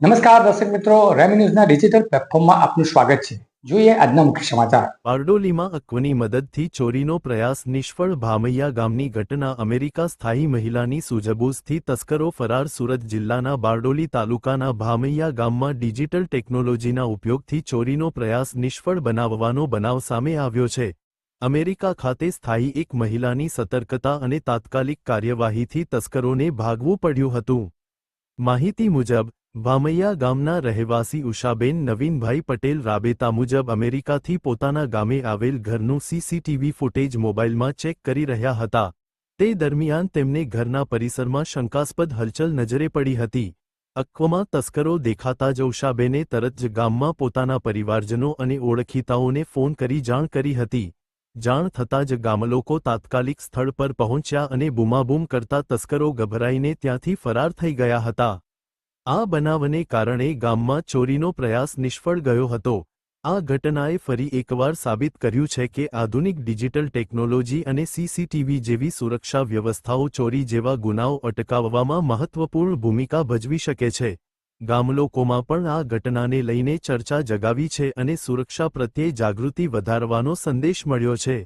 નમસ્કાર દર્શક મિત્રો, રેમી ન્યૂઝના ડિજિટલ પ્લેટફોર્મમાં આપનું સ્વાગત છે. જોઈએ આજના મુખ્ય સમાચાર. બારડોલીમાં અક્વની મદદથી ચોરીનો પ્રયાસ નિષ્ફળ. ભામૈયા ગામની ઘટના. અમેરિકા સ્થાયી મહિલાની સૂઝબૂછથી તસ્કરો ફરાર. સુરત જિલ્લાના બારડોલી તાલુકાના ભામૈયા ગામમાં ડિજિટલ ટેકનોલોજીના ઉપયોગથી ચોરીનો પ્રયાસ નિષ્ફળ બનાવવાનો બનાવ સામે આવ્યો છે. અમેરિકા ખાતે સ્થાયી એક મહિલાની સતર્કતા અને તાત્કાલિક કાર્યવાહીથી તસ્કરોને ભાગવું પડ્યું હતું. માહિતી મુજબ ભામૈયા ગામના રહેવાસી ઉષાબેન નવીનભાઈ પટેલ રાબેતા મુજબ અમેરિકાથી પોતાના ગામે આવેલ ઘરનું સીસીટીવી ફૂટેજ મોબાઈલમાં ચેક કરી રહ્યા હતા. તે દરમિયાન તેમને ઘરના પરિસરમાં શંકાસ્પદ હલચલ નજરે પડી હતી. અક્વમાં તસ્કરો દેખાતા જ ઉષાબેને તરત જ ગામમાં પોતાના પરિવારજનો અને ઓળખીતાઓને ફોન કરી જાણ કરી હતી. જાણ થતાં જ ગામલોકો તાત્કાલિક સ્થળ પર પહોંચ્યા અને બૂમાબૂમ કરતા તસ્કરો ગભરાઈને ત્યાંથી ફરાર થઈ ગયા હતા. આ બનાવને કારણે ગામમાં ચોરીનો પ્રયાસ નિષ્ફળ ગયો હતો. આ ઘટનાએ ફરી એકવાર સાબિત કર્યું છે કે આધુનિક ડિજિટલ ટેકનોલોજી અને સીસીટીવી જેવી સુરક્ષા વ્યવસ્થાઓ ચોરી જેવા ગુનાઓ અટકાવવામાં મહત્વપૂર્ણ ભૂમિકા ભજવી શકે છે. ગામલોકોમાં પણ આ ઘટનાને લઈને ચર્ચા જગાવી છે અને સુરક્ષા પ્રત્યે જાગૃતિ વધારવાનો સંદેશ મળ્યો છે.